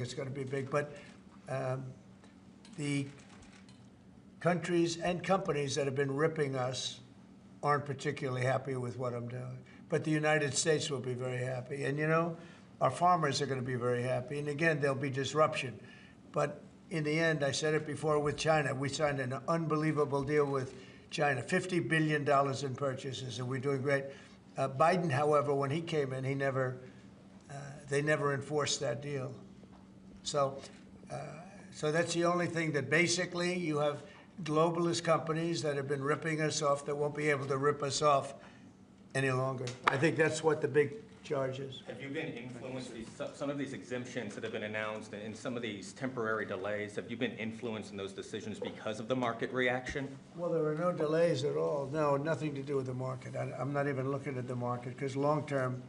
It's going to be big, but the countries and companies that have been ripping us aren't particularly happy with what I'm doing. But the United States will be very happy. And, you know, our farmers are going to be very happy. And, again, there'll be disruption. But in the end, I said it before with China, we signed an unbelievable deal with China, $50 billion in purchases, and we're doing great. Biden, however, when he came in, they never enforced that deal. So that's the only thing that basically you have globalist companies that have been ripping us off that won't be able to rip us off any longer. I think that's what the big charge is. Have you been influenced, some of these exemptions that have been announced and some of these temporary delays, have you been influenced in those decisions because of the market reaction? Well, there are no delays at all. No, nothing to do with the market. I'm not even looking at the market because long term,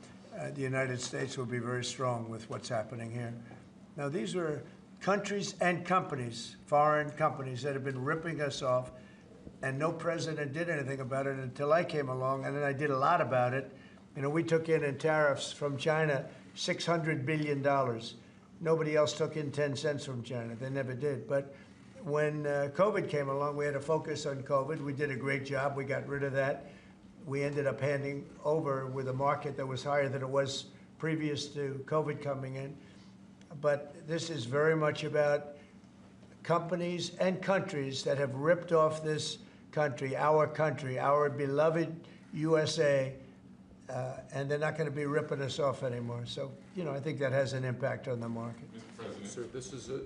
the United States will be very strong with what's happening here. Now, these are countries and companies, foreign companies, that have been ripping us off, and no president did anything about it until I came along, and then I did a lot about it. You know, we took in tariffs from China $600 billion. Nobody else took in 10 cents from China. They never did. But when COVID came along, we had to focus on COVID. We did a great job. We got rid of that. We ended up handing over with a market that was higher than it was previous to COVID coming in. But this is very much about companies and countries that have ripped off this country, our beloved USA, and they're not going to be ripping us off anymore. So, you know, I think that has an impact on the market. Mr. President. Sir,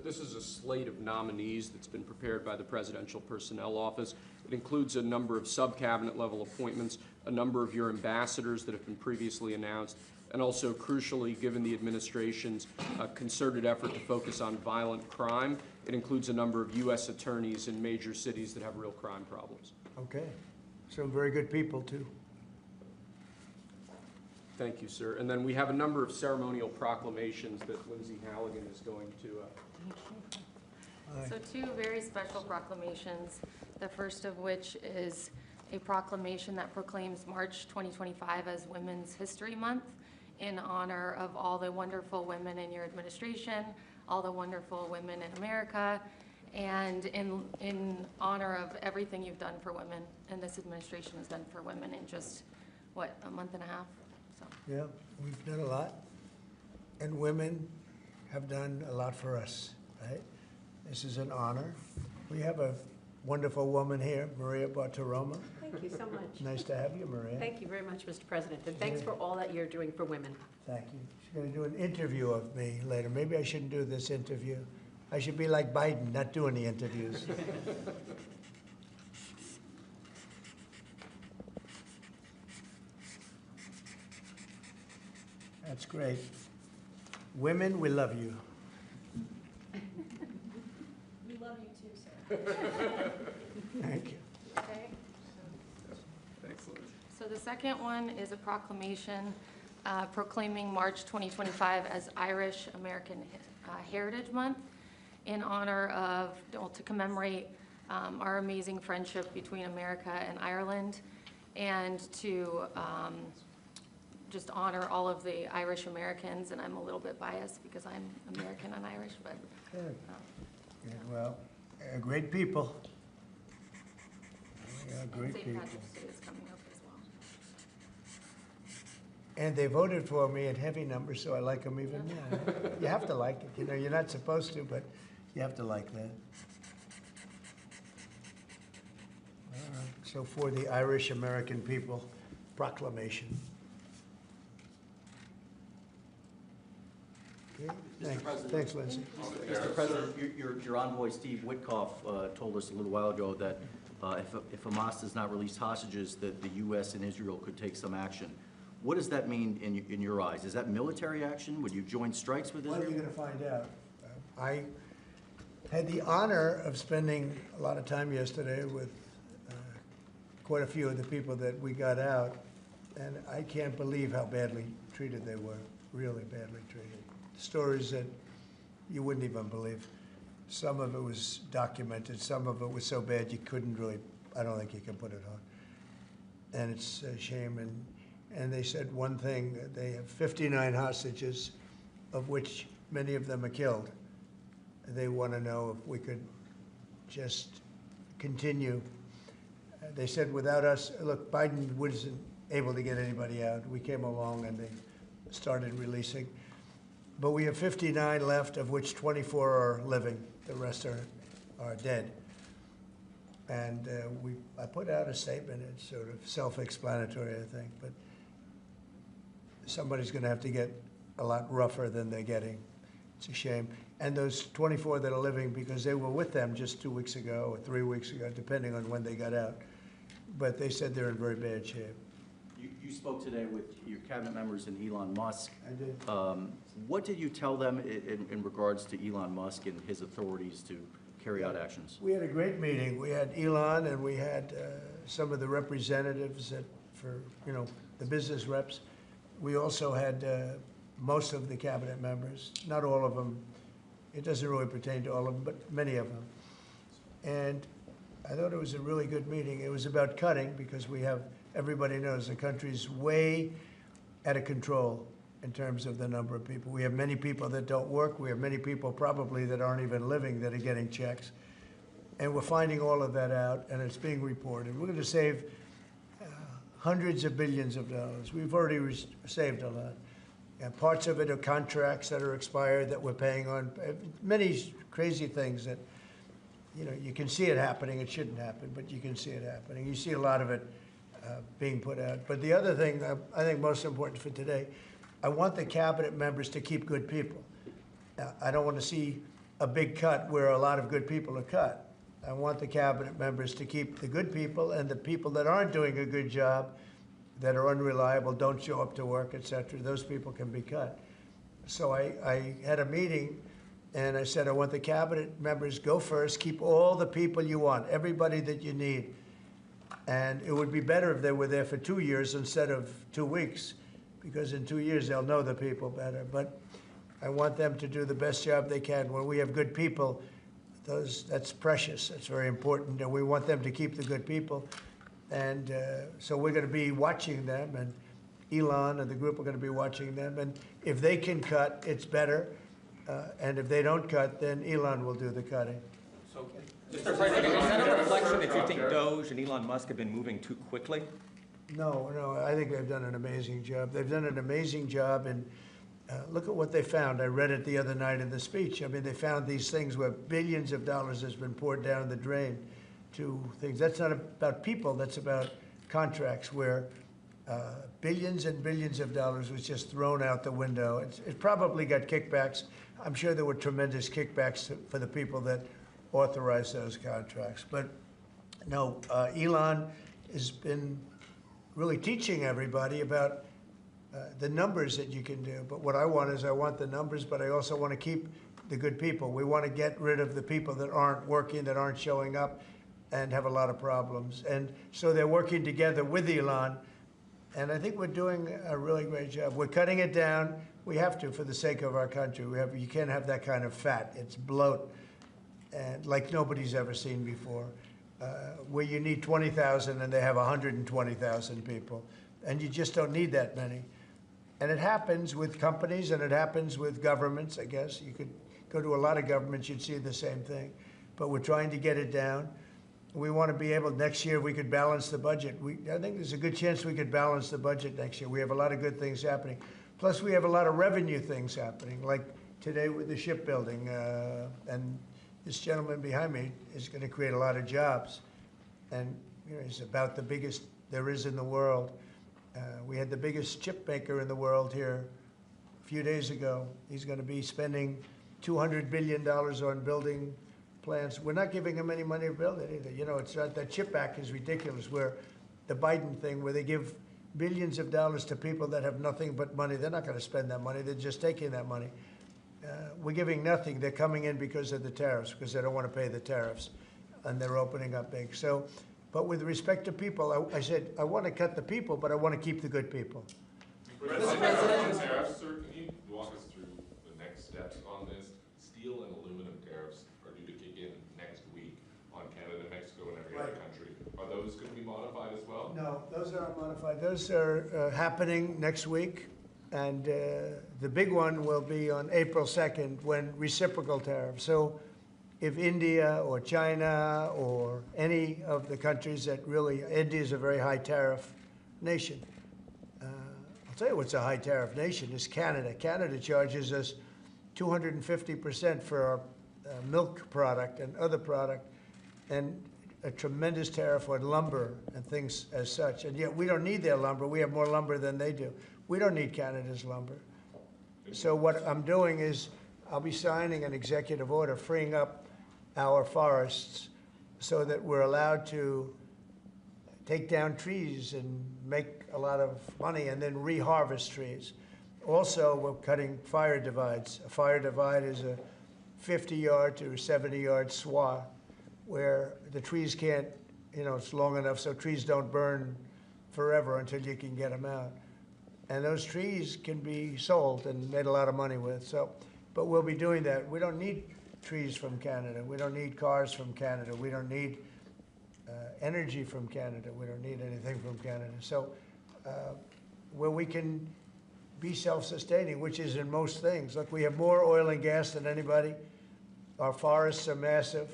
this is a slate of nominees that's been prepared by the Presidential Personnel Office. It includes a number of sub-cabinet level appointments, a number of your ambassadors that have been previously announced, and also, crucially, given the administration's concerted effort to focus on violent crime, it includes a number of U.S. attorneys in major cities that have real crime problems. Okay. Some very good people, too. Thank you, sir. And then we have a number of ceremonial proclamations that Lindsay Halligan is going to... So two very special proclamations, the first of which is a proclamation that proclaims March 2025 as Women's History Month in honor of all the wonderful women in your administration, all the wonderful women in America, and in honor of everything you've done for women and this administration has done for women in just, what, a month and a half? So. Yeah, we've done a lot, and women have done a lot for us, right? This is an honor. We have a wonderful woman here, Maria Bartiromo. Thank you so much. Nice to have you, Maria. Thank you very much, Mr. President, and thanks for all that you're doing for women. Thank you. She's going to do an interview of me later. Maybe I shouldn't do this interview. I should be like Biden, not do any interviews. That's great. Women, we love you. We love you too, sir. Thank you. Okay. Excellent. So the second one is a proclamation proclaiming March 2025 as Irish American Heritage Month in honor of, well, to commemorate our amazing friendship between America and Ireland, and to just honor all of the Irish Americans. And I'm a little bit biased because I'm American and Irish, but. Good. Yeah, well, great people. Yeah, great St. people. Patrick's Day is coming up as well. And they voted for me in heavy numbers, so I like them even more. You have to like it. You know, you're not supposed to, but you have to like that. All right. So for the Irish American people, proclamation. Okay. Thanks, Lindsay. Mr. President, your envoy, Steve Witkoff, told us a little while ago that if Hamas does not release hostages, that the U.S. and Israel could take some action. What does that mean in your eyes? Is that military action? Would you join strikes with Israel? Well, you're going to find out. I had the honor of spending a lot of time yesterday with quite a few of the people that we got out, and I can't believe how badly treated they were, really badly treated. Stories that you wouldn't even believe. Some of it was documented, some of it was so bad you couldn't really, I don't think you can put it on. And it's a shame. And they said one thing, they have 59 hostages, of which many of them are killed. They want to know if we could just continue. They said without us, look, Biden wasn't able to get anybody out. We came along and they started releasing. But we have 59 left, of which 24 are living. The rest are dead. And I put out a statement. It's sort of self-explanatory, I think. But somebody's going to have to get a lot rougher than they're getting. It's a shame. And those 24 that are living, because they were with them just 2 weeks ago or 3 weeks ago, depending on when they got out. But they said they're in very bad shape. You spoke today with your cabinet members and Elon Musk. I did. What did you tell them in regards to Elon Musk and his authorities to carry out actions? We had a great meeting. We had Elon and we had some of the representatives for the business reps. We also had most of the cabinet members, not all of them. It doesn't really pertain to all of them, but many of them. And I thought it was a really good meeting. It was about cutting because everybody knows the country's way out of control in terms of the number of people. We have many people that don't work. We have many people probably that aren't even living that are getting checks. And we're finding all of that out, and it's being reported. We're going to save hundreds of billions of dollars. We've already saved a lot. And parts of it are contracts that are expired that we're paying on. Many crazy things that, you can see it happening. It shouldn't happen, but you can see it happening. You see a lot of it being put out. But the other thing I think most important for today, I want the cabinet members to keep good people. I don't want to see a big cut where a lot of good people are cut. I want the cabinet members to keep the good people, and the people that aren't doing a good job, that are unreliable, don't show up to work, et cetera, those people can be cut. So I had a meeting, and I said, I want the cabinet members, go first, keep all the people you want, everybody that you need. And it would be better if they were there for 2 years instead of 2 weeks, because in 2 years they'll know the people better. But I want them to do the best job they can. When we have good people, that's precious, that's very important, and we want them to keep the good people. And so we're going to be watching them, and Elon and the group are going to be watching them. And if they can cut, it's better. And if they don't cut, then Elon will do the cutting. So, Mr. President, is that a reflection that you think Doge and Elon Musk have been moving too quickly? No, I think they've done an amazing job. They've done an amazing job, and look at what they found. I read it the other night in the speech. I mean, they found these things where billions of dollars has been poured down the drain to things. That's not about people, that's about contracts where billions and billions of dollars was just thrown out the window. It probably got kickbacks. I'm sure there were tremendous kickbacks for the people that authorized those contracts. But no, Elon has been really teaching everybody about the numbers that you can do. But what I want is I want the numbers, but I also want to keep the good people. We want to get rid of the people that aren't working, that aren't showing up, and have a lot of problems. And so they're working together with Elon, and I think we're doing a really great job. We're cutting it down. We have to for the sake of our country. You can't have that kind of fat. It's bloat, and like nobody's ever seen before, where you need 20,000 and they have 120,000 people, and you just don't need that many. And it happens with companies, and it happens with governments, I guess. You could go to a lot of governments, you'd see the same thing. But we're trying to get it down. We want to be able, next year, we could balance the budget. I think there's a good chance we could balance the budget next year. We have a lot of good things happening. Plus, we have a lot of revenue things happening, like today with the shipbuilding. And this gentleman behind me is going to create a lot of jobs. And he's about the biggest there is in the world. We had the biggest chip maker in the world here a few days ago. He's going to be spending $200 billion on building plants. We're not giving him any money to build it either. It's not, that chip act is ridiculous, where the Biden thing, where they give billions of dollars to people that have nothing but money. They're not going to spend that money. They're just taking that money. We're giving nothing. They're coming in because of the tariffs, because they don't want to pay the tariffs, and they're opening up big. So, but with respect to people, I said, I want to cut the people, but I want to keep the good people. Mr. President, tariffs, sir, can you walk us through the next steps on this? Steel and aluminum tariffs are due to kick in next week on Canada, Mexico, and every other country. Are those going to be modified as well? No, those aren't modified. Those are happening next week. And the big one will be on April 2nd when reciprocal tariffs. So if India or China or any of the countries that really, India is a very high tariff nation. I'll tell you what's a high tariff nation is Canada. Canada charges us 250% for our milk product and other product, and a tremendous tariff on lumber and things as such. And yet we don't need their lumber. We have more lumber than they do. We don't need Canada's lumber. So what I'm doing is I'll be signing an executive order freeing up our forests so that we're allowed to take down trees and make a lot of money and then reharvest trees. Also, we're cutting fire divides. A fire divide is a 50-yard to 70-yard swath where the trees can't, it's long enough so trees don't burn forever until you can get them out. And those trees can be sold and made a lot of money with. So, but we'll be doing that. We don't need trees from Canada. We don't need cars from Canada. We don't need energy from Canada. We don't need anything from Canada. So where we can be self-sustaining, which is in most things. Look, we have more oil and gas than anybody. Our forests are massive,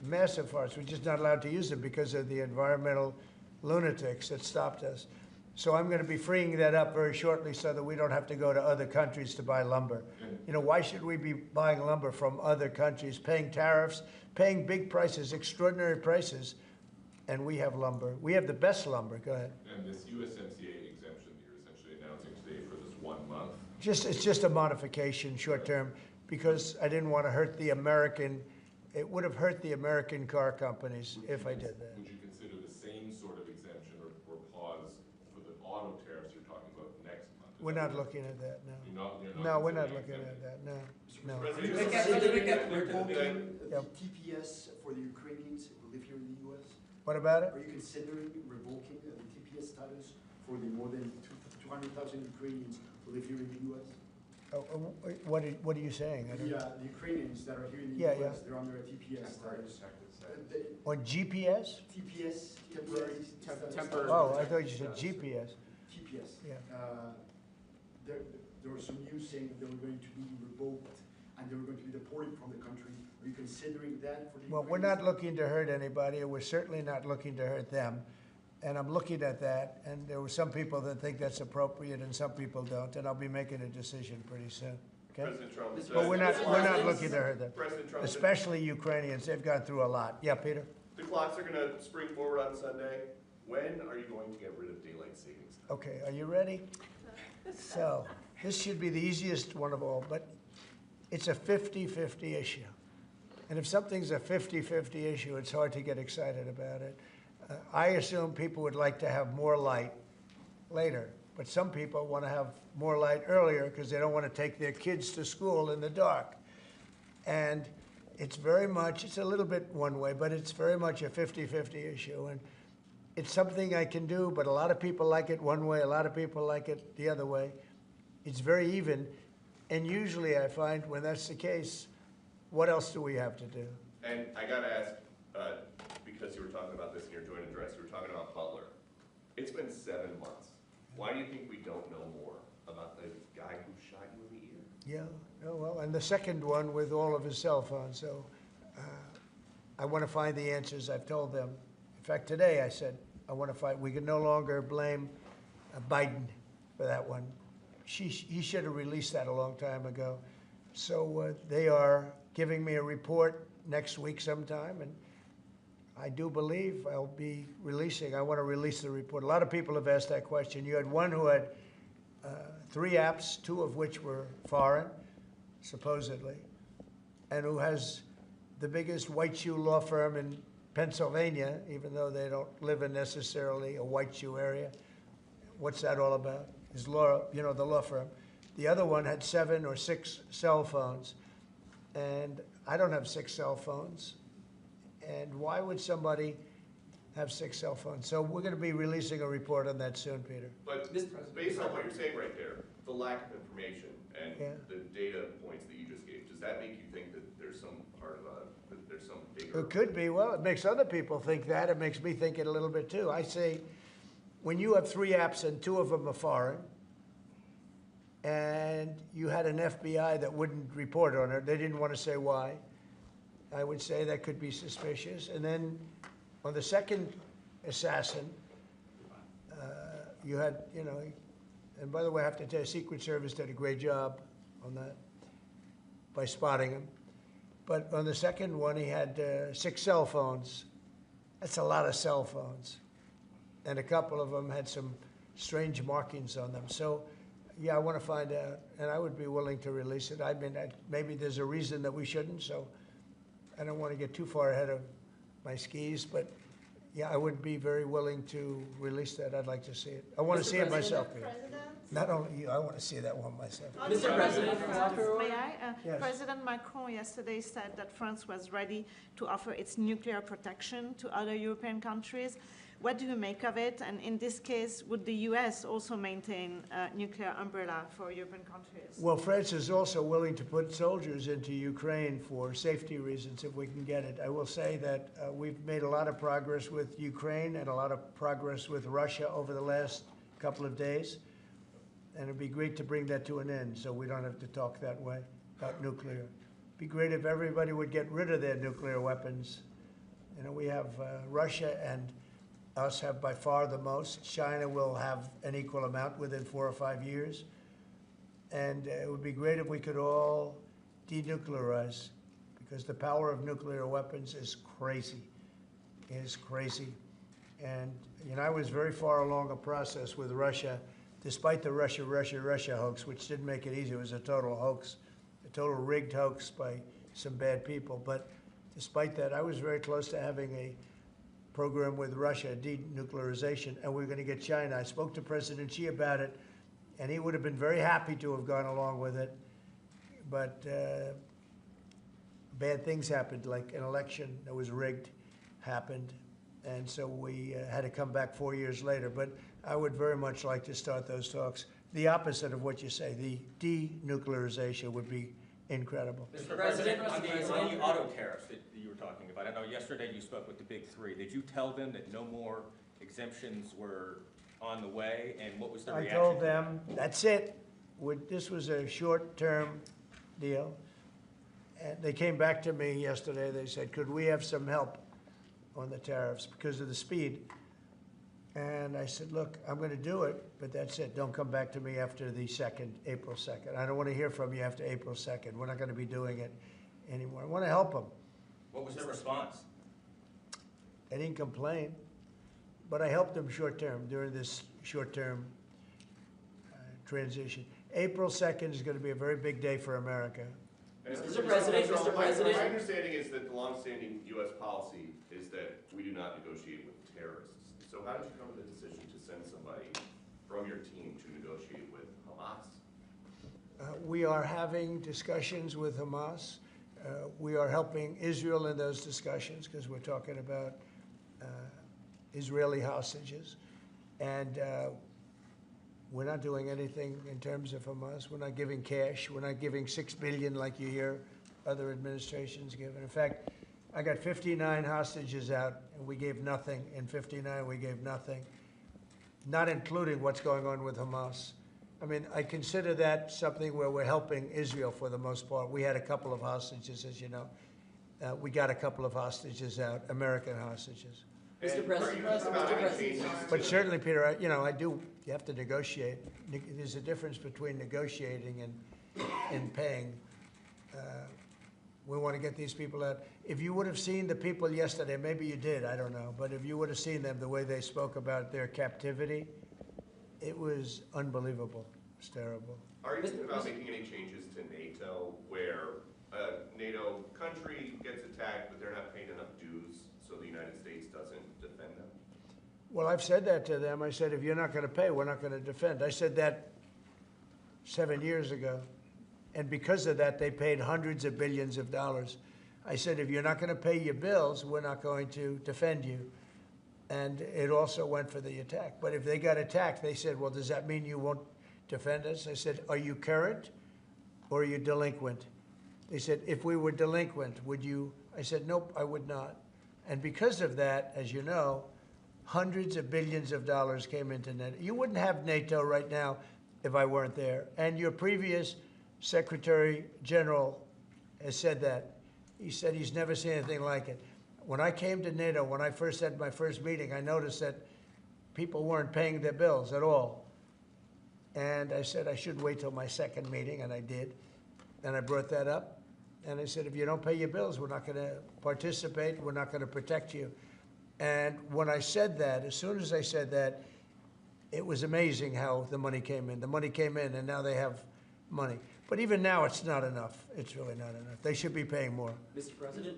massive forests. We're just not allowed to use them because of the environmental lunatics that stopped us. So I'm going to be freeing that up very shortly so that we don't have to go to other countries to buy lumber. Why should we be buying lumber from other countries, paying tariffs, paying big prices, extraordinary prices, and we have lumber. We have the best lumber. Go ahead. And this USMCA exemption that you're essentially announcing today for this 1 month? It's just a modification, short term, because I didn't want to hurt the American, it would have hurt the American car companies if I did that. Would you consider the same sort of exemption or pause for the auto tariffs you're talking about next month? We're not looking at that, no. You're not No, we're not considering looking at that, no, no. Revoking Yep. TPS for the Ukrainians who live here in the U.S.? What about it? Are you considering revoking the TPS status for the more than 200,000 Ukrainians who live here in the U.S.? Oh, what are you saying? I don't- The Ukrainians that are here in the Yeah, U.S., yeah. they're under a TPS status. On GPS? TPS, temporary status. temporary- Oh, I thought you said GPS. TPS. Yeah. There was some news saying that they were going to be revoked and they were going to be deported from the country. Are you considering that for the Well, we're not looking to hurt anybody, and we're certainly not looking to hurt them. And I'm looking at that, and there were some people that think that's appropriate and some people don't, and I'll be making a decision pretty soon, okay? President Trump said, But we're not looking to hurt them, President Trump said especially Ukrainians. They've gone through a lot. Yeah, Peter? the clocks are going to spring forward on Sunday. When are you going to get rid of daylight savings time? Okay, are you ready? So, this should be the easiest one of all, but it's a 50-50 issue. And if something's a 50-50 issue, it's hard to get excited about it. I assume people would like to have more light later, but some people want to have more light earlier because they don't want to take their kids to school in the dark. And it's a little bit one way, but it's very much a 50-50 issue. And it's something I can do, but a lot of people like it one way, a lot of people like it the other way. It's very even. And usually I find when that's the case, what else do we have to do? And I got to ask, because you were talking about this in your joint address, you were talking about Butler. It's been 7 months. Why do you think we don't know more about the guy who shot you in the ear? Yeah, oh, well, and the second one with all of his cell phones. So I want to find the answers. I've told them. In fact, today I said, I want to find, we can no longer blame Biden for that one. He should have released that a long time ago. So they are giving me a report next week sometime, and I do believe I'll be releasing. I want to release the report. A lot of people have asked that question. You had one who had 3 apps, 2 of which were foreign, supposedly, and who has the biggest white shoe law firm in Pennsylvania, even though they don't live in necessarily a white shoe area. What's that all about? His law, the law firm. The other one had 7 or 6 cell phones, and I don't have 6 cell phones. And why would somebody have 6 cell phones? So we're going to be releasing a report on that soon, Peter. But based on what you're saying right there, the lack of information and Yeah. the data points that you just gave, does that make you think that there's some part of that there's some bigger? It could be. Well, it makes other people think that. It makes me think it a little bit too. I say, when you have 3 apps and 2 of them are foreign, and you had an FBI that wouldn't report on it. They didn't want to say why. I would say that could be suspicious. And then on the second assassin, you had, you know, and by the way, I have to tell you, Secret Service did a great job on that by spotting him. But on the second one, he had 6 cell phones. That's a lot of cell phones. And a couple of them had some strange markings on them. So, yeah, I want to find out, and I would be willing to release it. I mean, maybe there's a reason that we shouldn't, so I don't want to get too far ahead of my skis, but yeah, I would be very willing to release that. I'd like to see it. I want to see it myself, Peter. Not only you, I want to see that one myself. Mr. President, May I? Yes. President Macron yesterday said that France was ready to offer its nuclear protection to other European countries. What do you make of it? And in this case, would the U.S. also maintain a nuclear umbrella for European countries? Well, France is also willing to put soldiers into Ukraine for safety reasons if we can get it. I will say that we've made a lot of progress with Ukraine and a lot of progress with Russia over the last couple of days. And it'd be great to bring that to an end so we don't have to talk that way about nuclear. It'd be great if everybody would get rid of their nuclear weapons. You know, we have Russia and us have by far the most. China will have an equal amount within 4 or 5 years. And it would be great if we could all denuclearize, because the power of nuclear weapons is crazy. It is crazy. And, you know, I was very far along a process with Russia, despite the Russia hoax, which didn't make it easy. It was a total hoax, a total rigged hoax by some bad people. But despite that, I was very close to having a program with Russia, denuclearization, and we're going to get China. I spoke to President Xi about it, and he would have been very happy to have gone along with it. But bad things happened, like an election that was rigged happened, and so we had to come back 4 years later. But I would very much like to start those talks. The opposite of what you say, the denuclearization would be incredible. Mr. President, on the auto tariffs that you were talking about, I know yesterday you spoke with the big 3. Did you tell them that no more exemptions were on the way, and what was the reaction? I told them, that's it. This was a short-term deal. And they came back to me yesterday. They said, could we have some help on the tariffs because of the speed? And I said, look, I'm going to do it, but that's it. Don't come back to me after the April 2nd. I don't want to hear from you after April 2nd. We're not going to be doing it anymore. I want to help them. What was their response? They didn't complain, but I helped them short-term during this short-term transition. April 2nd is going to be a very big day for America. Mr. President, my understanding is that the longstanding U.S. policy is that we do not negotiate with terrorists. So how did you come to the decision to send somebody from your team to negotiate with Hamas? We are having discussions with Hamas. We are helping Israel in those discussions because we're talking about Israeli hostages. And we're not doing anything in terms of Hamas. We're not giving cash. We're not giving $6 billion like you hear other administrations give. And in fact, I got 59 hostages out, and we gave nothing. In 59, we gave nothing, not including what's going on with Hamas. I mean, I consider that something where we're helping Israel for the most part. We had a couple of hostages, as you know. We got a couple of hostages out, American hostages. Mr. President, But certainly, Peter, you have to negotiate. There's a difference between negotiating and paying. We want to get these people out. If you would have seen the people yesterday, maybe you did, I don't know, but if you would have seen them, the way they spoke about their captivity, it was unbelievable. It's terrible. Are you thinking about making any changes to NATO where a NATO country gets attacked, but they're not paying enough dues, so the United States doesn't defend them? Well, I've said that to them. I said, if you're not going to pay, we're not going to defend. I said that 7 years ago. And because of that, they paid hundreds of billions of dollars. I said, if you're not going to pay your bills, we're not going to defend you. And it also went for the attack. But if they got attacked, they said, well, does that mean you won't defend us? I said, are you current or are you delinquent? They said, if we were delinquent, would you? I said, nope, I would not. And because of that, as you know, hundreds of billions of dollars came into NATO. You wouldn't have NATO right now if I weren't there. And your previous Secretary General has said that. He said he's never seen anything like it. When I came to NATO, when I first had my first meeting, I noticed that people weren't paying their bills at all. And I said I should wait till my second meeting, and I did. And I brought that up. And I said, if you don't pay your bills, we're not going to participate. We're not going to protect you. And when I said that, as soon as I said that, it was amazing how the money came in. The money came in, and now they have money. But even now, it's not enough. It's really not enough. They should be paying more. Mr. President,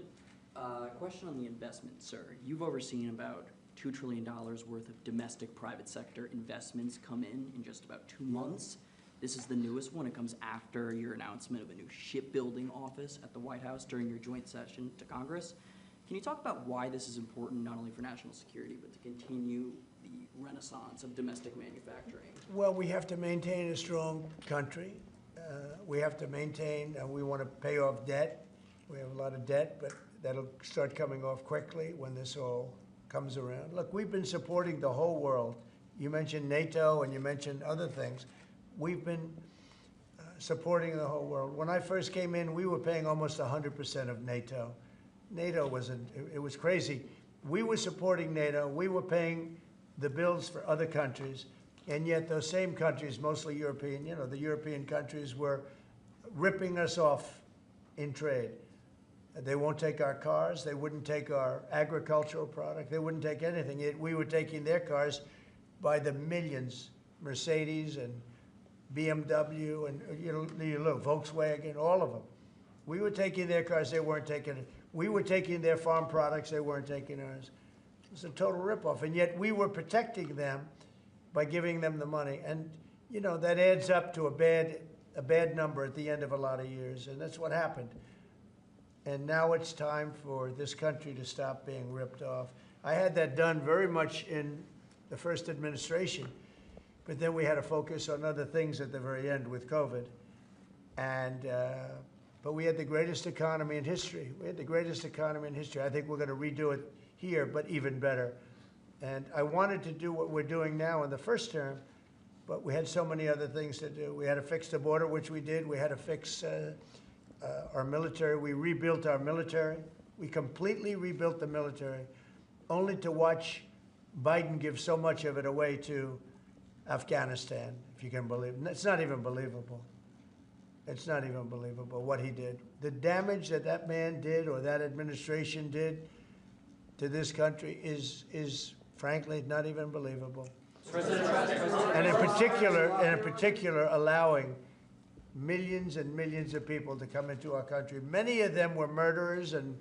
question on the investment, sir. You've overseen about $2 trillion worth of domestic private sector investments come in just about 2 months. This is the newest one. It comes after your announcement of a new shipbuilding office at the White House during your joint session to Congress. Can you talk about why this is important, not only for national security, but to continue the renaissance of domestic manufacturing? Well, we have to maintain a strong country. We have to maintain, we want to pay off debt. We have a lot of debt, but that'll start coming off quickly when this all comes around. Look, we've been supporting the whole world. You mentioned NATO and you mentioned other things. We've been supporting the whole world. When I first came in, we were paying almost 100% of NATO. NATO it was crazy. We were supporting NATO. We were paying the bills for other countries. And yet those same countries, mostly European, the European countries were ripping us off in trade. They won't take our cars. They wouldn't take our agricultural product. They wouldn't take anything. Yet we were taking their cars by the millions, Mercedes and BMW and Volkswagen, all of them. We were taking their cars. They weren't taking it. We were taking their farm products. They weren't taking ours. It was a total ripoff. And yet we were protecting them by giving them the money. And, that adds up to a bad number at the end of a lot of years. And that's what happened. And now it's time for this country to stop being ripped off. I had that done very much in the first administration, but then we had to focus on other things at the very end with COVID. And, but we had the greatest economy in history. We had the greatest economy in history. I think we're going to redo it here, but even better. And I wanted to do what we're doing now in the first term, but we had so many other things to do. We had to fix the border, which we did. We had to fix our military. We rebuilt our military. We completely rebuilt the military, only to watch Biden give so much of it away to Afghanistan, if you can believe it. It's not even believable. It's not even believable what he did. The damage that man did or that administration did to this country is frankly not even believable. And in particular, allowing millions and millions of people to come into our country. Many of them were murderers and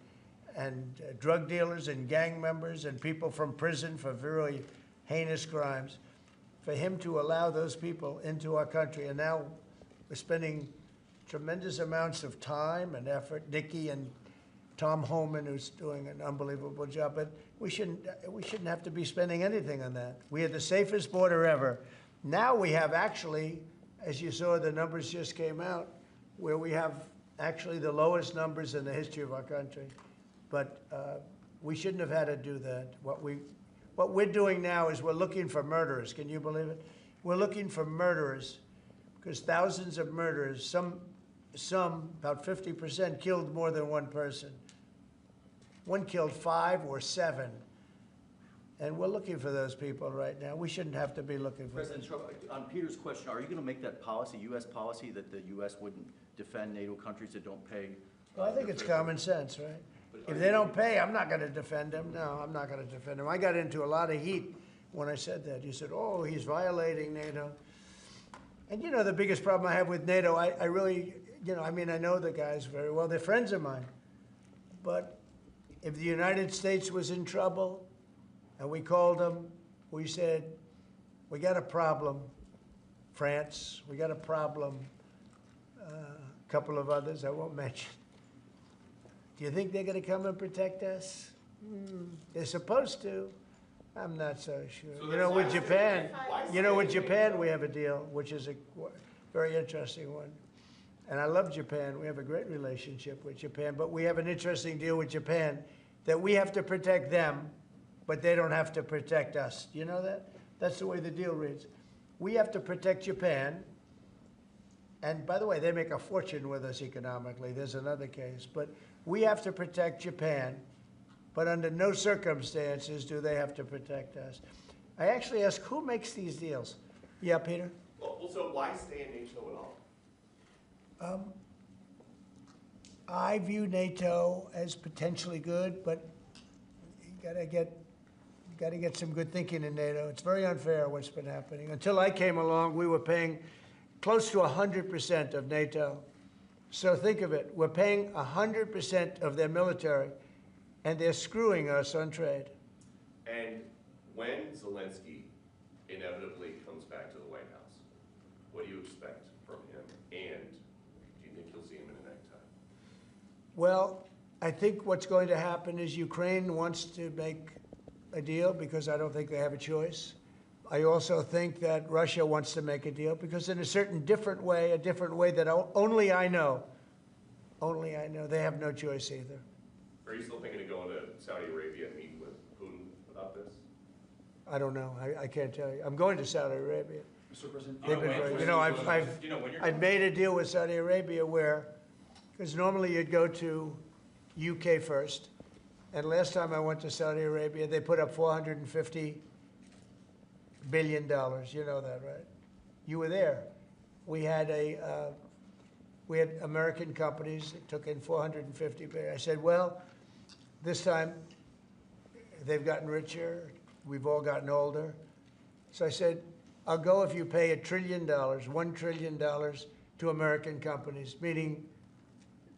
drug dealers and gang members and people from prison for very heinous crimes. For him to allow those people into our country, and now we're spending tremendous amounts of time and effort. Nikki and Tom Homan, who's doing an unbelievable job, but we shouldn't have to be spending anything on that. We had the safest border ever. Now we have actually, as you saw, the numbers just came out, where we have actually the lowest numbers in the history of our country. But we shouldn't have had to do that. What we're doing now is we're looking for murderers. Can you believe it? We're looking for murderers because thousands of murderers, some about 50%, killed more than one person. One killed 5 or 7. And we're looking for those people right now. We shouldn't have to be looking for President Trump, on Peter's question, are you going to make that policy, U.S. policy, that the U.S. wouldn't defend NATO countries that don't pay? Well, I think it's common sense, right? If they don't pay, I'm not going to defend them. No, I'm not going to defend them. I got into a lot of heat when I said that. You said, oh, he's violating NATO. And the biggest problem I have with NATO, I really, I know the guys very well. They're friends of mine. But if the United States was in trouble and we called them, we said, we got a problem, France, we got a problem, a couple of others I won't mention. Do you think they're going to come and protect us? They're supposed to. I'm not so sure. With Japan, with Japan we have a deal, which is a very interesting one. And I love Japan. We have a great relationship with Japan, but we have an interesting deal with Japan that we have to protect them, but they don't have to protect us. Do you know that? That's the way the deal reads. We have to protect Japan, And by the way, they make a fortune with us economically. There's another case. But we have to protect Japan, but under no circumstances do they have to protect us. I actually asked, who makes these deals? Yeah, Peter? Well, so why stay in NATO at all? I view NATO as potentially good, but you gotta get some good thinking in NATO. It's very unfair what's been happening. Until I came along, we were paying close to 100% of NATO. So think of it, we're paying 100% of their military, and they're screwing us on trade. And when Zelensky inevitably comes back to the White House, what do you expect from him? And do you think you'll see him in a necktie? Well, I think what's going to happen is Ukraine wants to make a deal because I don't think they have a choice. I also think that Russia wants to make a deal because in a certain different way that only I know, they have no choice either. Are you still thinking of going to Saudi Arabia and meeting with Putin about this? I don't know. I can't tell you. I'm going to Saudi Arabia. Mr. President, They've been very, I've made a deal with Saudi Arabia where, because normally you'd go to UK first, and last time I went to Saudi Arabia, they put up $450 billion. You know that, right? You were there. We had American companies that took in $450 billion. I said, well, this time they've gotten richer. We've all gotten older. So I said, I'll go if you pay $1 trillion, $1 trillion to American companies, meaning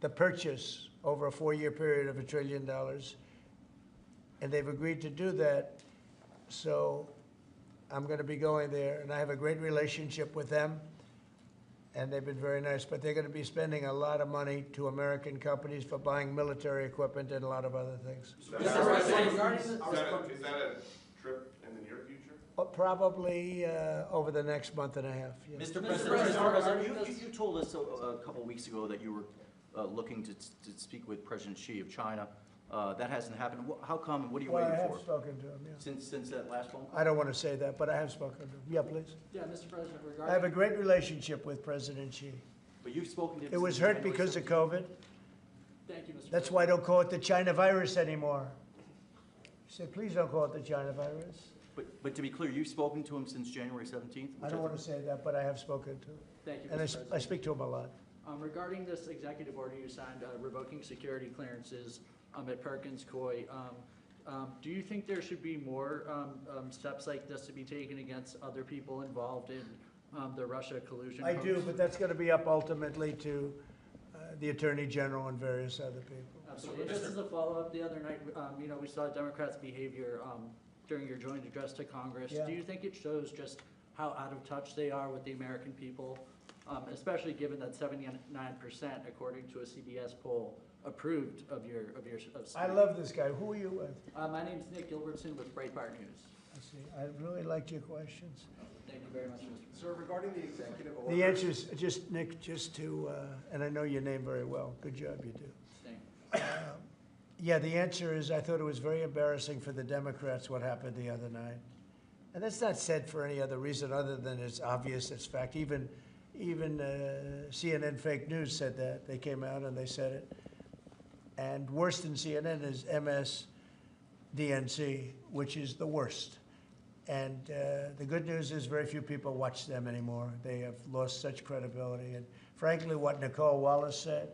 the purchase over a 4-year period of $1 trillion. And they've agreed to do that. So I'm going to be going there, and I have a great relationship with them, and they've been very nice. But they're going to be spending a lot of money to American companies for buying military equipment and a lot of other things. Is that a trip in the near future? Probably over the next month and a half. Yes. Mr. President, you told us a couple weeks ago that you were looking to speak with President Xi of China. That hasn't happened. How come? What are you waiting I for? have spoken to him, yeah. Since that last phone call? I don't want to say that, but I have spoken to him. Yeah, please. Yeah, Mr. President, I have a great relationship with President Xi. But you've spoken to him. It was hurt because of COVID. Thank you, Mr. That's why I don't call it the China virus anymore. He said, please don't call it the China virus. But to be clear, you've spoken to him since January 17th? I don't want to say that, but I have spoken to him. Thank you, And Mr. I President. speak to him a lot. Regarding this executive order you signed revoking security clearances at Perkins Coie, do you think there should be more steps like this to be taken against other people involved in the Russia collusion? I do, but that's going to be up ultimately to the Attorney General and various other people. Absolutely. Just as a follow-up, the other night, we saw Democrats' behavior during your joint address to Congress. Yeah. Do you think it shows just how out of touch they are with the American people, especially given that 79%, according to a CBS poll, approved of your? I love this guy. Who are you with? My name's Nick Gilbertson with Breitbart News. I see. I really liked your questions. Thank you very much, Mr. President. sir, regarding the executive order. The answer is just, Nick, just to, and I know your name very well. Good job, you do. Thank you. Yeah, the answer is I thought it was very embarrassing for the Democrats what happened the other night. And that's not said for any other reason other than it's obvious, it's fact. Even CNN fake news said that. They came out and they said it. And worse than CNN is MSDNC, which is the worst. And the good news is very few people watch them anymore. They have lost such credibility. And frankly, what Nicole Wallace said,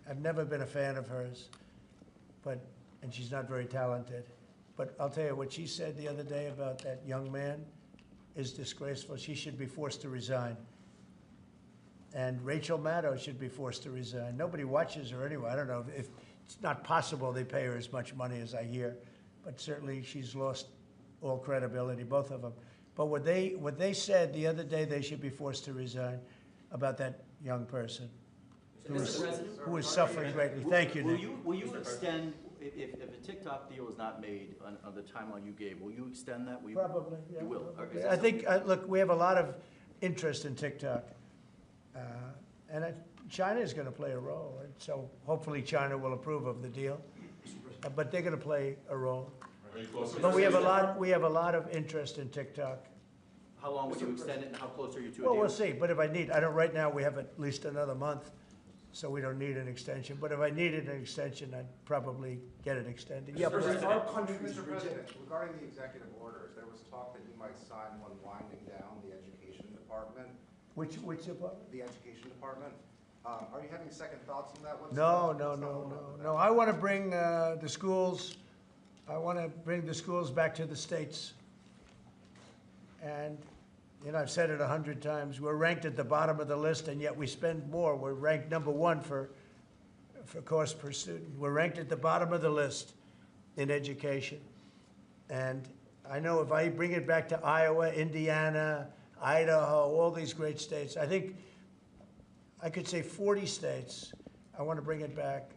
I've never been a fan of hers, and she's not very talented. But I'll tell you, what she said the other day about that young man is disgraceful. She should be forced to resign. And Rachel Maddow should be forced to resign. Nobody watches her anyway. I don't know if it's not possible they pay her as much money as I hear, but certainly she's lost all credibility, both of them. But what they said the other day, they should be forced to resign about that young person who is suffering greatly. Thank you, Nick. Will you extend, if a TikTok deal is not made on the timeline you gave, will you extend that? Probably, yeah. You will? Probably. Okay. I think, look, we have a lot of interest in TikTok. And China is going to play a role. And so hopefully China will approve of the deal. But they're going to play a role. But we have a lot of interest in TikTok. How long would you extend it, and how close are you to a deal? Well, we'll see, but if I need, I don't, right now, we have at least another month, so we don't need an extension. But if I needed an extension, I'd probably get it extended. Yeah, but Our countries Mr. reject. President, regarding the executive orders, there was talk that you might sign one winding down the education department, which department? the education department. Are you having second thoughts on that? No. I want to bring the schools, back to the states. And, I've said it 100 times, we're ranked at the bottom of the list, and yet we spend more. We're ranked #1 for cost per student. We're ranked at the bottom of the list in education. And I know if I bring it back to Iowa, Indiana, Idaho, all these great states, I think I could say 40 states, I want to bring it back.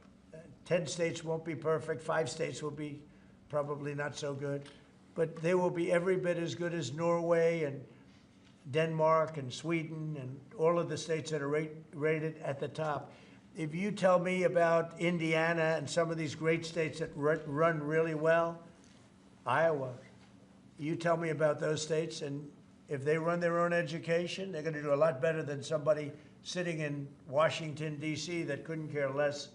10 states won't be perfect, 5 states will be probably not so good, but they will be every bit as good as Norway and Denmark and Sweden and all of the states that are rated at the top. If you tell me about Indiana and some of these great states that run really well, Iowa, you tell me about those states, and if they run their own education, they're going to do a lot better than somebody sitting in Washington, D.C. that couldn't care less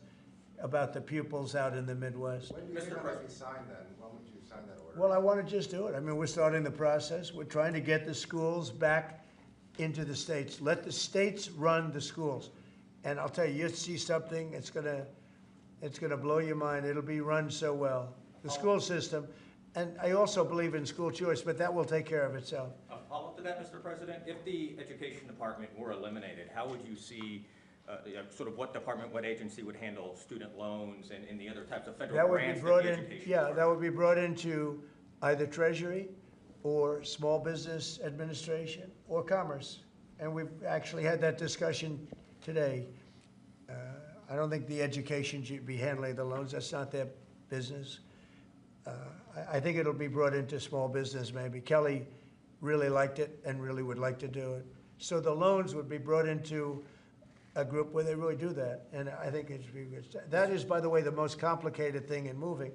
about the pupils out in the Midwest. When do you think that might be signed then? When would you sign that order? Well, I want to just do it. I mean, we're starting the process. We're trying to get the schools back into the states. Let the states run the schools. And I'll tell you, you'll see something, it's gonna blow your mind. It'll be run so well. The school system, and I also believe in school choice, but that will take care of itself. A follow-up to that, Mr. President, if the education department were eliminated, how would you see, sort of what department, what agency would handle student loans and the other types of That federal would be grants that brought the in, education yeah, department? that would be brought into either Treasury or Small Business Administration or Commerce. And we've actually had that discussion today. I don't think the education should be handling the loans. That's not their business. I think it'll be brought into small business maybe. Kelly really liked it and really would like to do it. So the loans would be brought into a group where they really do that. And I think it's, that is, by the way, the most complicated thing in moving.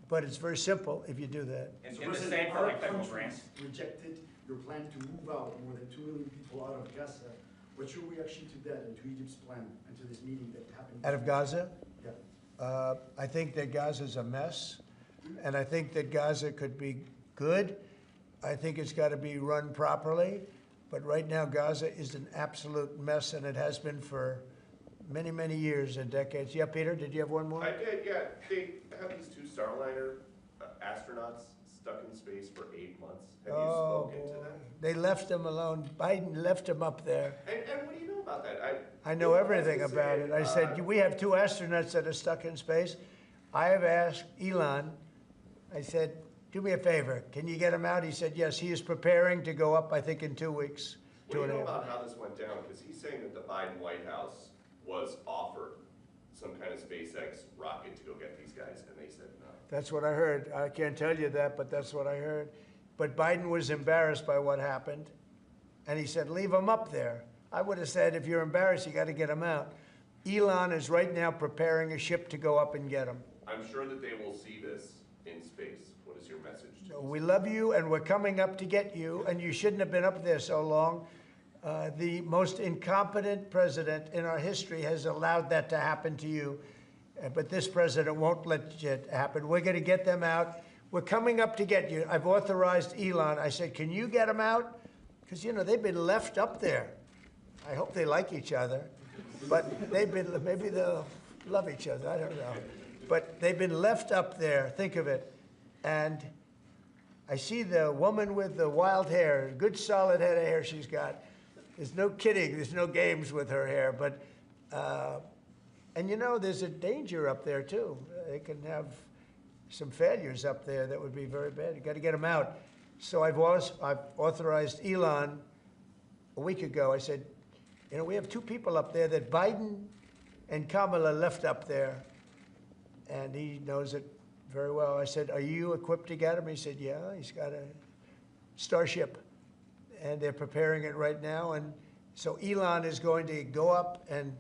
But it's very simple if you do that. And So the President, same for our like federal countries grants? rejected your plan to move out more than 2 million people out of Gaza. What's your reaction to that and to Egypt's plan and to this meeting that happened? Out of Gaza? Yeah. I think that Gaza's a mess, and I think that Gaza could be good. I think it's got to be run properly, but right now Gaza is an absolute mess, and it has been for many, many years and decades. Yeah, Peter, did you have one more? I did, yeah. They have these 2 Starliner astronauts stuck in space for 8 months. Have you spoken to them? They left them alone. Biden left them up there. And what do you know about that? I know everything about it. I said, we have 2 astronauts that are stuck in space. I have asked Elon, I said, do me a favor, can you get him out? He said, yes, he is preparing to go up, I think, in 2 weeks. What do you know about how this went down? Because he's saying that the Biden White House was offered some kind of SpaceX rocket to go get these guys, and they said no. That's what I heard. I can't tell you that, but that's what I heard. But Biden was embarrassed by what happened, and he said, leave him up there. I would have said, if you're embarrassed, you got to get him out. Elon is right now preparing a ship to go up and get him. I'm sure that they will see this in space. What is your message to So them? we love you, and we're coming up to get you, and you shouldn't have been up there so long. The most incompetent president in our history has allowed that to happen to you, but this president won't let it happen. We're going to get them out. We're coming up to get you. I've authorized Elon. I said, can you get them out? Because, you know, they've been left up there. I hope they like each other, but they've been, maybe they'll love each other. I don't know. But they've been left up there. Think of it. And I see the woman with the wild hair, good solid head of hair she's got. There's no kidding. There's no games with her hair. But, and you know, there's a danger up there, too. They can have some failures up there that would be very bad. You got to get them out. So I've authorized Elon a week ago. I said, you know, we have 2 people up there that Biden and Kamala left up there, and he knows it very well. I said, are you equipped to get him? He said, yeah, he's got a Starship, and they're preparing it right now. And so Elon is going to go up and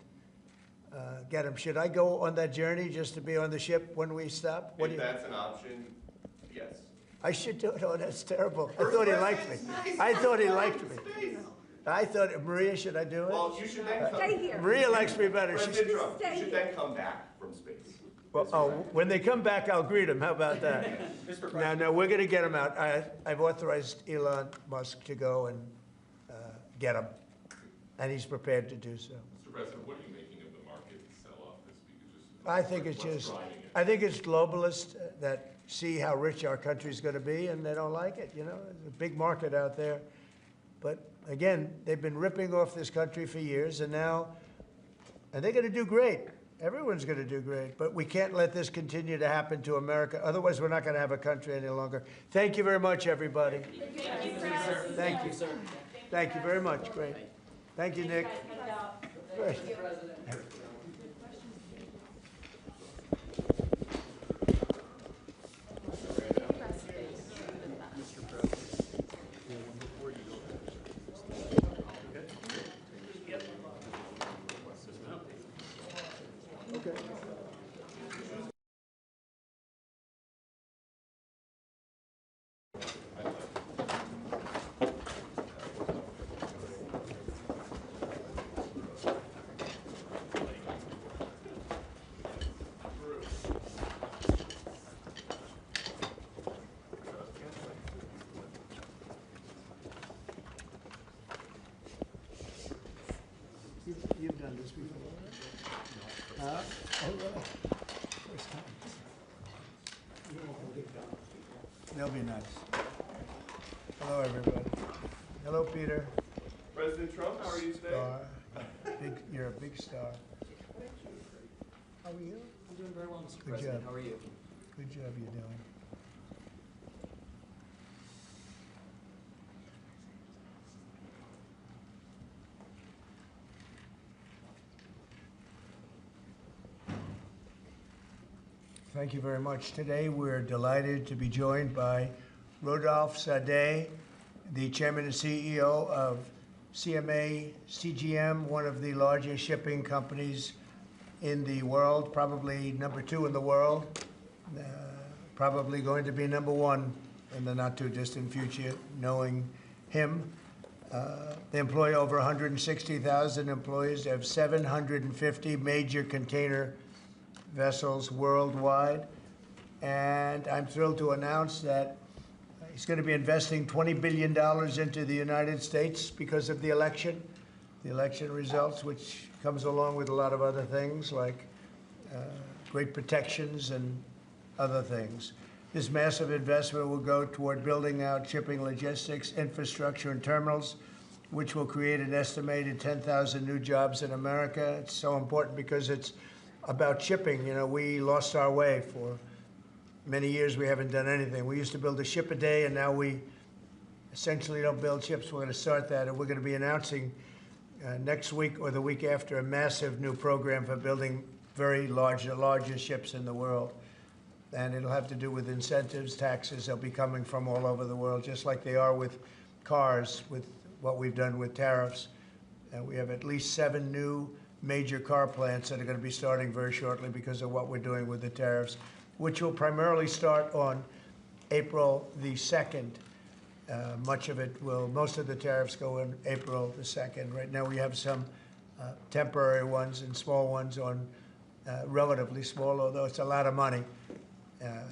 get him. Should I go on that journey just to be on the ship when we stop? If that's an option, yes. I should do it. Oh, that's terrible. I thought he liked me. I thought he liked me. I thought, Maria, should I do it? Well, you should then come. Stay here. Maria likes me better. President Trump, you should then come back from space. Well, oh, when they come back, I'll greet them. How about that? No, we're going to get them out. I've authorized Elon Musk to go and get them, and he's prepared to do so. Mr. President, what are you making of the market sell-off this week? I think it's just, I think it's globalists that see how rich our country's going to be, and they don't like it. You know, there's a big market out there, but again, they've been ripping off this country for years, and now, and they're going to do great. Everyone's going to do great, but we can't let this continue to happen to America. Otherwise, we're not going to have a country any longer. Thank you very much, everybody. Thank you, sir. Thank you. Thank you very much. Great. Thank you, Nick. Great. You've done this before? Huh? Oh, really? First time. They'll be nice. Hello, everybody. Hello, Peter. President Trump, how are you today? Star. You're a big star. How are you? I'm doing very well, Mr. Good President. job. How are you? Good job you're doing. Thank you very much. Today, we're delighted to be joined by Rodolphe Sade, the chairman and CEO of CMA CGM, one of the largest shipping companies in the world, probably number 2 in the world, probably going to be number 1 in the not too distant future, knowing him. They employ over 160,000 employees. They have 750 major container vessels worldwide, and I'm thrilled to announce that he's going to be investing $20 billion into the United States because of the election results, which comes along with a lot of other things like great protections and other things. This massive investment will go toward building out shipping logistics, infrastructure, and terminals, which will create an estimated 10,000 new jobs in America. It's so important because it's about shipping. You know, we lost our way for many years. We haven't done anything. We used to build a ship a day, and now we essentially don't build ships. We're going to start that, and we're going to be announcing next week or the week after a massive new program for building very large, the largest ships in the world. And it'll have to do with incentives, taxes. They'll be coming from all over the world, just like they are with cars, with what we've done with tariffs. And we have at least 7 new major car plants that are going to be starting very shortly because of what we're doing with the tariffs, which will primarily start on April the 2nd. Most of the tariffs go in April the 2nd. Right now we have some temporary ones and small ones on relatively small, although it's a lot of money,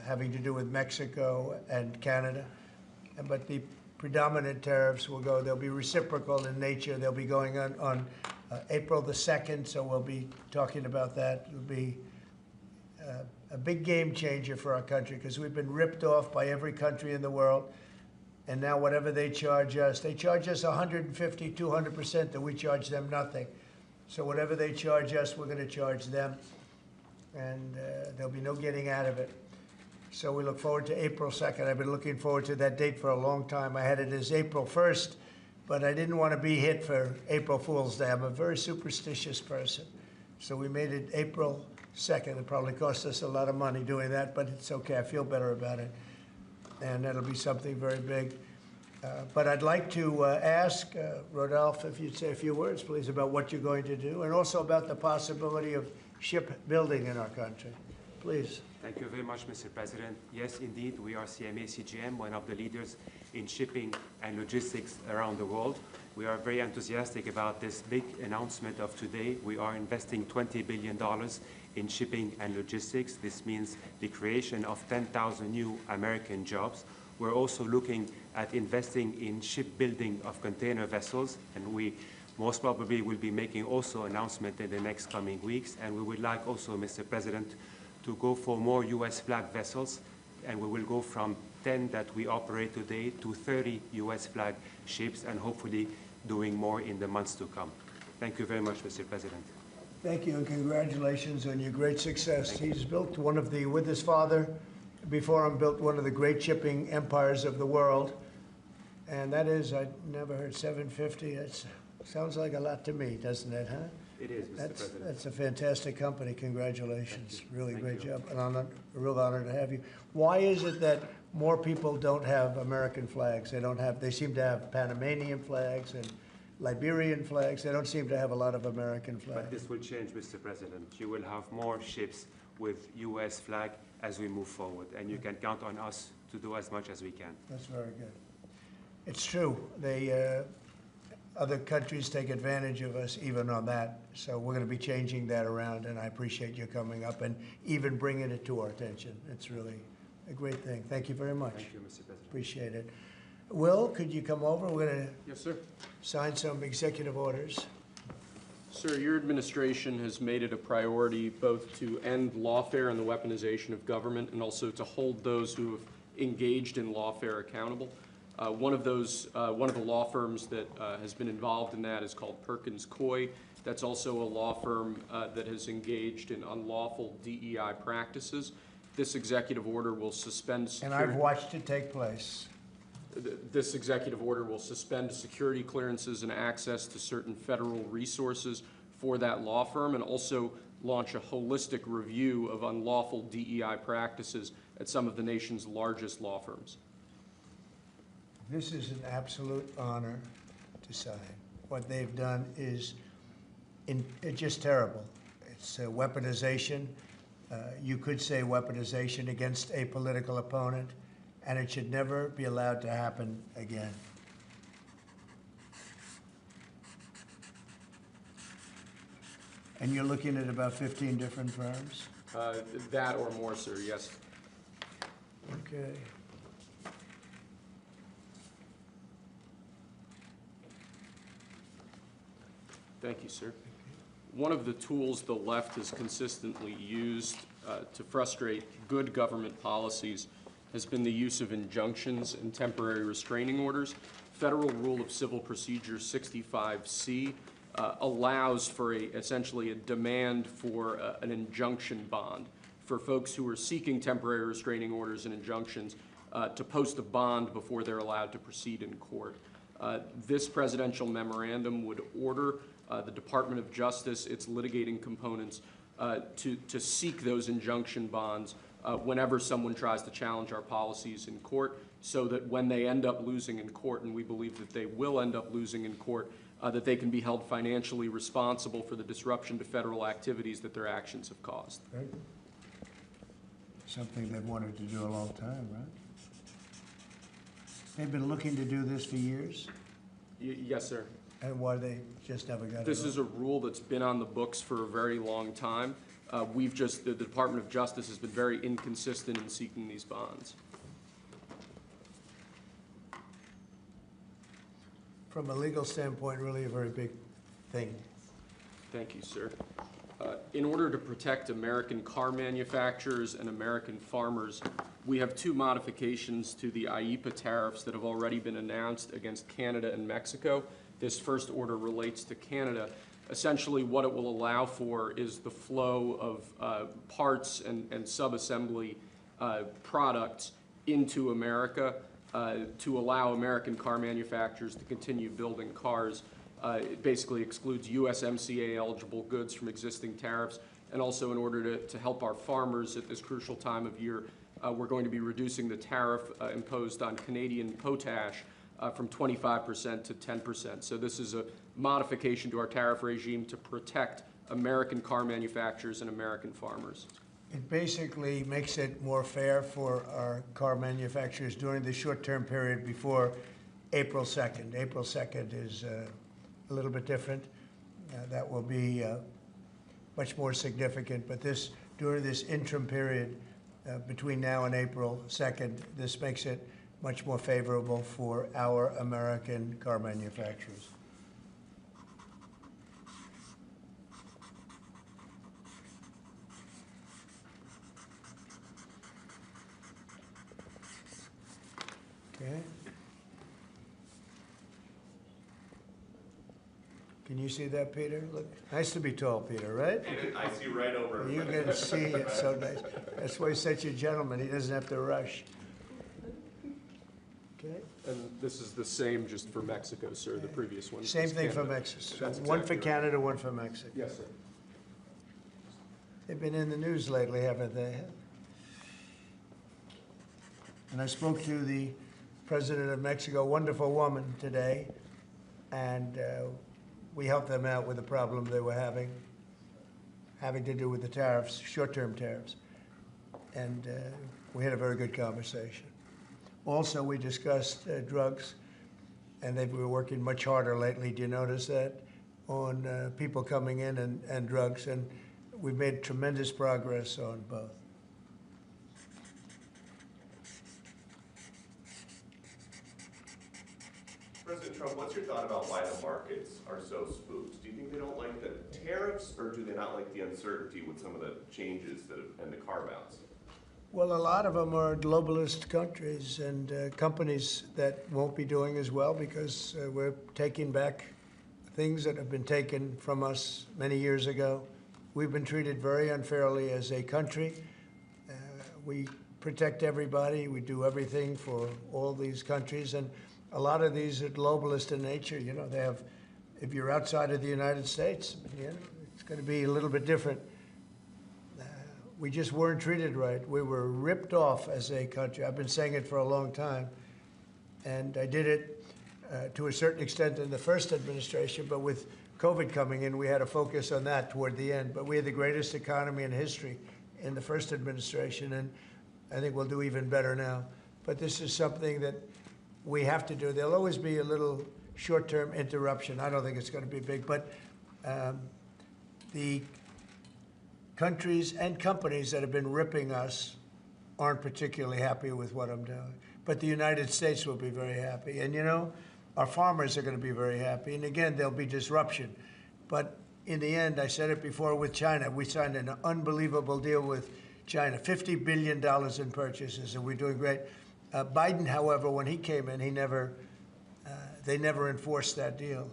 having to do with Mexico and Canada. But the predominant tariffs will go, they'll be reciprocal in nature. They'll be going on April the 2nd, so we'll be talking about that. It'll be a big game changer for our country because we've been ripped off by every country in the world. And now whatever they charge us 150, 200%, that we charge them nothing. So whatever they charge us, we're going to charge them. And there'll be no getting out of it. So we look forward to April 2nd. I've been looking forward to that date for a long time. I had it as April 1st. But I didn't want to be hit for April Fool's Day. I'm a very superstitious person. So we made it April 2nd. It probably cost us a lot of money doing that, but it's okay. I feel better about it. And that'll be something very big. But I'd like to ask Rodolphe if you'd say a few words, please, about what you're going to do, and also about the possibility of shipbuilding in our country. Please. Thank you very much, Mr. President. Yes, indeed, we are CMA CGM, one of the leaders in shipping and logistics around the world. We are very enthusiastic about this big announcement of today. We are investing $20 billion in shipping and logistics. This means the creation of 10,000 new American jobs. We're also looking at investing in shipbuilding of container vessels, and we most probably will be making also announcement in the next coming weeks. And we would like also, Mr. President, to go for more U.S. flag vessels, and we will go from 10 that we operate today to 30 U.S. flag ships, and hopefully doing more in the months to come. Thank you very much, Mr. President. Thank you, and congratulations on your great success. He's built one of the, with his father, before him, built one of the great shipping empires of the world. And that is, I never heard 750. It sounds like a lot to me, doesn't it, huh? It is, Mr. President. That's a fantastic company. Congratulations. Really great job. And a real honor to have you. Why is it that more people don't have American flags? They seem to have Panamanian flags and Liberian flags. They don't seem to have a lot of American flags. But this will change, Mr. President. You will have more ships with U.S. flag as we move forward, and you can count on us to do as much as we can. That's very good. It's true. Other countries take advantage of us even on that. So we're going to be changing that around, and I appreciate you coming up and even bringing it to our attention. It's really a great thing. Thank you very much. Thank you, Mr. President. Appreciate it. Will, could you come over? We're going to Yes, sir. sign some executive orders. Sir, your administration has made it a priority both to end lawfare and the weaponization of government, and also to hold those who have engaged in lawfare accountable. One of the law firms that has been involved in that is called Perkins Coie. That's also a law firm that has engaged in unlawful DEI practices. This executive order will suspend security. And I've watched it take place. This executive order will suspend security clearances and access to certain federal resources for that law firm, and also launch a holistic review of unlawful DEI practices at some of the nation's largest law firms. This is an absolute honor to sign. What they've done is it's just terrible. It's weaponization. You could say weaponization against a political opponent, and it should never be allowed to happen again. And you're looking at about 15 different firms? That or more, sir, yes. Okay. Thank you, sir. One of the tools the left has consistently used to frustrate good government policies has been the use of injunctions and temporary restraining orders. Federal Rule of Civil Procedure 65C allows for essentially a demand for an injunction bond for folks who are seeking temporary restraining orders and injunctions to post a bond before they're allowed to proceed in court. This presidential memorandum would order the Department of Justice, its litigating components, to seek those injunction bonds whenever someone tries to challenge our policies in court, so that when they end up losing in court, and we believe that they will end up losing in court, that they can be held financially responsible for the disruption to federal activities that their actions have caused. Right. Something they've wanted to do a long time, right? They've been looking to do this for years? Yes, sir. And why they just never got it? This is a rule that's been on the books for a very long time. The Department of Justice has been very inconsistent in seeking these bonds. From a legal standpoint, really a very big thing. Thank you, sir. In order to protect American car manufacturers and American farmers, we have two modifications to the IEEPA tariffs that have already been announced against Canada and Mexico. This first order relates to Canada. Essentially, what it will allow for is the flow of parts and sub-assembly products into America to allow American car manufacturers to continue building cars. It basically excludes USMCA-eligible goods from existing tariffs, and also in order to help our farmers at this crucial time of year, we're going to be reducing the tariff imposed on Canadian potash from 25% to 10%. So this is a modification to our tariff regime to protect American car manufacturers and American farmers. It basically makes it more fair for our car manufacturers during the short-term period before April 2nd. April 2nd is a little bit different. That will be much more significant, but during this interim period between now and April 2nd, this makes it much more favorable for our American car manufacturers. Okay. Can you see that, Peter? Look, nice to be tall, Peter, right? I see right over. You can see it so nice. That's why he's such a gentleman. He doesn't have to rush. Okay. And this is the same just for Mexico, sir, the previous one. Same was thing for Canada. Mexico. That's One for exactly right. Canada, one for Mexico. Yes, sir. They've been in the news lately, haven't they? And I spoke to the president of Mexico, wonderful woman, today, and we helped them out with the problem they were having to do with the tariffs, short-term tariffs. And we had a very good conversation. Also, we discussed drugs, and they've been working much harder lately. Do you notice that? On people coming in and drugs, and we've made tremendous progress on both. President Trump, what's your thought about why the markets are so spooked? Do you think they don't like the tariffs, or do they not like the uncertainty with some of the changes and the carve-outs? Well, a lot of them are globalist countries and companies that won't be doing as well because we're taking back things that have been taken from us many years ago. We've been treated very unfairly as a country. We protect everybody. We do everything for all these countries. And a lot of these are globalist in nature. You know, they have, if you're outside of the United States, you know, it's going to be a little bit different. We just weren't treated right. We were ripped off as a country. I've been saying it for a long time. And I did it to a certain extent in the first administration, but with COVID coming in, we had to focus on that toward the end. But we had the greatest economy in history in the first administration, and I think we'll do even better now. But this is something that we have to do. There'll always be a little short-term interruption. I don't think it's going to be big, but the countries and companies that have been ripping us aren't particularly happy with what I'm doing. But the United States will be very happy. And, you know, our farmers are going to be very happy. And, again, there'll be disruption. But in the end, I said it before with China, we signed an unbelievable deal with China, $50 billion in purchases, and we're doing great. Biden, however, when he came in, they never enforced that deal.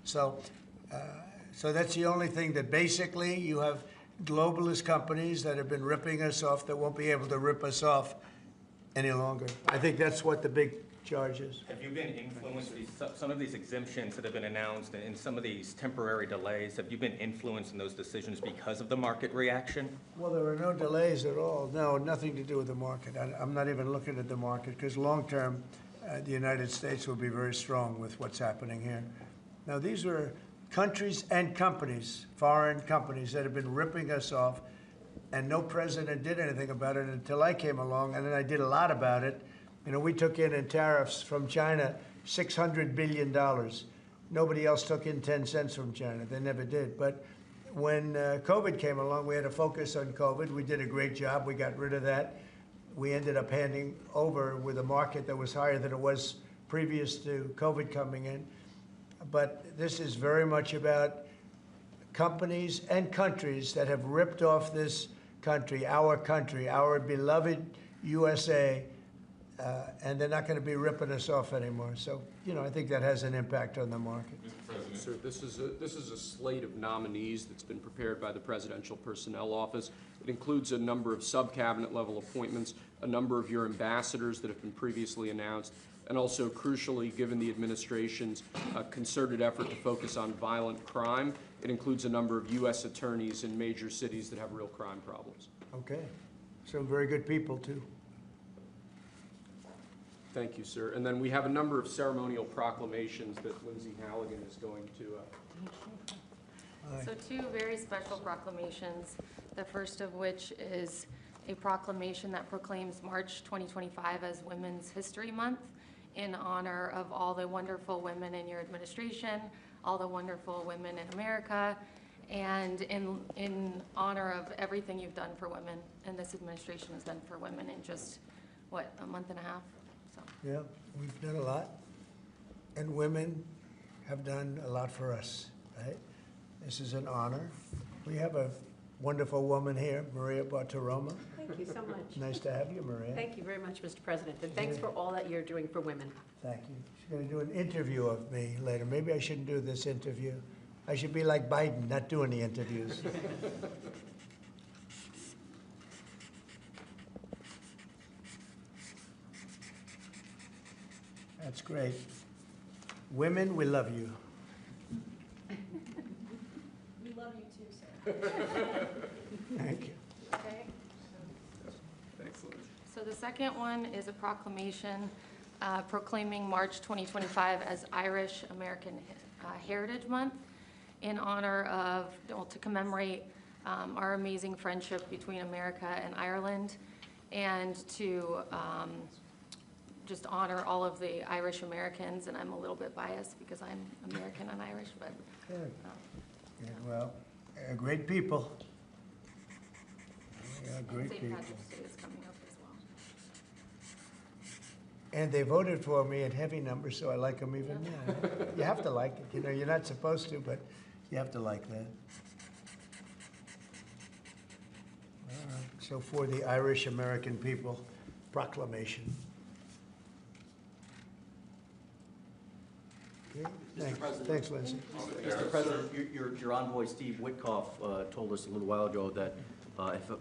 So that's the only thing that basically you have globalist companies that have been ripping us off that won't be able to rip us off any longer. I think that's what the big charge is. Have you been influenced, some of these exemptions that have been announced and some of these temporary delays, have you been influenced in those decisions because of the market reaction? Well, there are no delays at all. No, nothing to do with the market. I'm not even looking at the market because long-term, the United States will be very strong with what's happening here. Now, these are countries and companies, foreign companies, that have been ripping us off, and no president did anything about it until I came along, and then I did a lot about it. You know, we took in tariffs from China, $600 billion. Nobody else took in 10 cents from China. They never did. But when COVID came along, we had to focus on COVID. We did a great job. We got rid of that. We ended up handing over with a market that was higher than it was previous to COVID coming in. But this is very much about companies and countries that have ripped off this country, our beloved USA, and they're not going to be ripping us off anymore. So, you know, I think that has an impact on the market. Mr. President. Sir, this is a slate of nominees that's been prepared by the Presidential Personnel Office. It includes a number of sub-cabinet level appointments, a number of your ambassadors that have been previously announced, and also, crucially, given the administration's concerted effort to focus on violent crime, it includes a number of U.S. attorneys in major cities that have real crime problems. Okay. Some very good people, too. Thank you, sir. And then we have a number of ceremonial proclamations that Lindsay Halligan is going to. So two very special proclamations. the first of which is a proclamation that proclaims March 2025 as Women's History Month in honor of all the wonderful women in your administration, all the wonderful women in America, and in honor of everything you've done for women and this administration has done for women in just, what, a month and a half? So. Yeah, we've done a lot, and women have done a lot for us, right? This is an honor. We have a wonderful woman here, Maria Bartiromo. Thank you so much. Nice to have you, Maria. Thank you very much, Mr. President, and thanks for all that you're doing for women. Thank you. She's going to do an interview of me later. Maybe I shouldn't do this interview. I should be like Biden, not doing the interviews. That's great. Women, we love you. We love you too, sir. Thank you. Okay. So the second one is a proclamation proclaiming March 2025 as Irish American Heritage Month in honor of, well, to commemorate our amazing friendship between America and Ireland, and to just honor all of the Irish Americans. And I'm a little bit biased because I'm American and Irish, but. Good. Yeah, well, great people. Yeah, great St. people. Patrick's Day is coming up as well. And they voted for me in heavy numbers, so I like them even more. You have to like it. You know, you're not supposed to, but you have to like that. All right. So for the Irish American people, proclamation. Okay. Thanks. President. Thanks, Lindsay. Mr. President, your envoy, Steve Witkoff, told us a little while ago that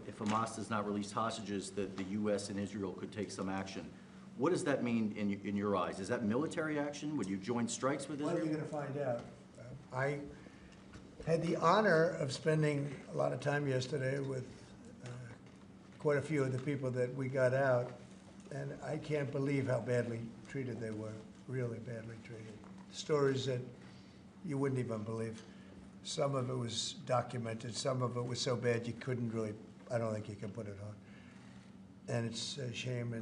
if Hamas does not release hostages, that the U.S. and Israel could take some action. What does that mean in your eyes? Is that military action? Would you join strikes with Well, Israel? you're going to find out. I had the honor of spending a lot of time yesterday with quite a few of the people that we got out, and I can't believe how badly treated they were, really badly treated. Stories that you wouldn't even believe. Some of it was documented, some of it was so bad you couldn't really, I don't think you can put it on. And it's a shame.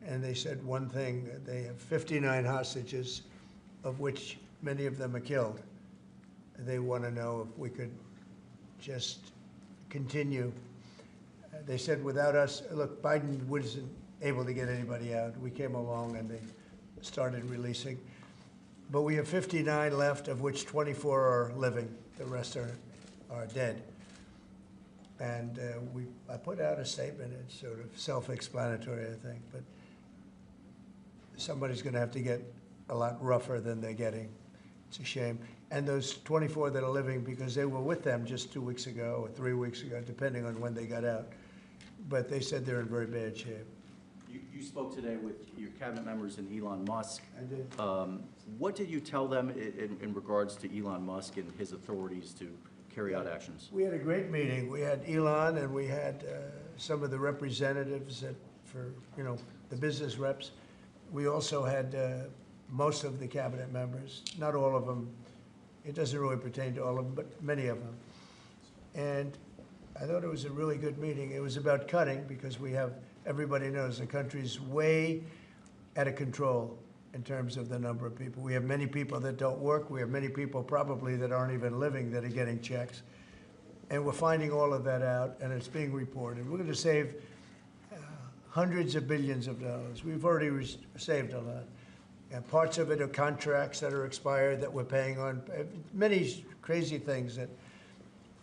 And they said one thing, they have 59 hostages, of which many of them are killed. They want to know if we could just continue. They said without us, look, Biden wasn't able to get anybody out. We came along and they started releasing. But we have 59 left, of which 24 are living. The rest are dead. And I put out a statement. It's sort of self-explanatory, I think. But somebody's going to have to get a lot rougher than they're getting. It's a shame. And those 24 that are living, because they were with them just 2 weeks ago or 3 weeks ago, depending on when they got out. But they said they're in very bad shape. You spoke today with your cabinet members and Elon Musk. I did. What did you tell them in regards to Elon Musk and his authorities to carry out actions? We had a great meeting. We had Elon and we had some of the representatives for the business reps. We also had most of the cabinet members, not all of them. It doesn't really pertain to all of them, but many of them. And I thought it was a really good meeting. It was about cutting because we have, everybody knows the country's way out of control in terms of the number of people. We have many people that don't work. We have many people probably that aren't even living that are getting checks. And we're finding all of that out, and it's being reported. We're going to save hundreds of billions of dollars. We've already saved a lot. And parts of it are contracts that are expired that we're paying on. Many crazy things that,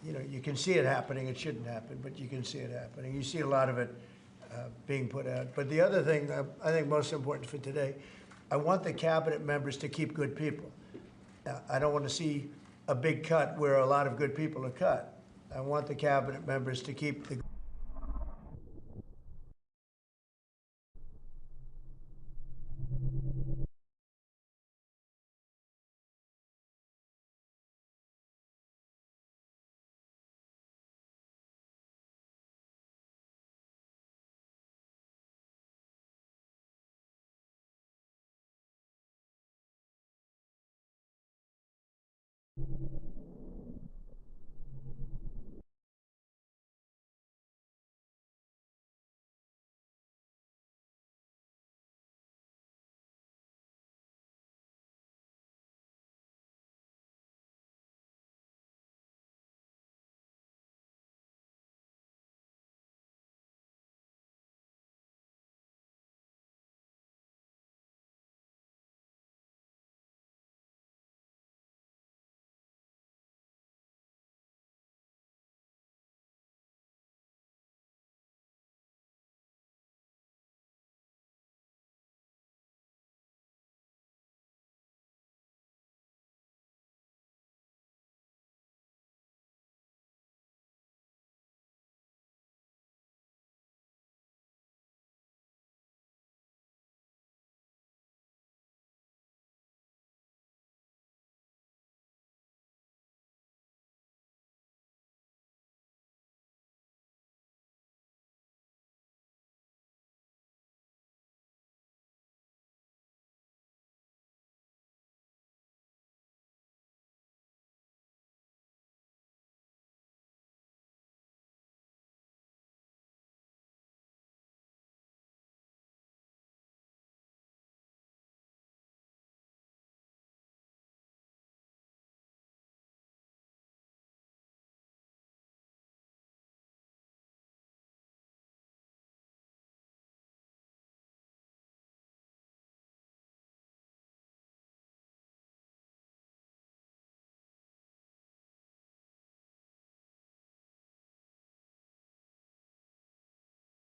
you can see it happening. It shouldn't happen, but you can see it happening. You see a lot of it being put out. But the other thing I think most important for today, I want the cabinet members to keep good people. I don't want to see a big cut where a lot of good people are cut. I want the cabinet members to keep the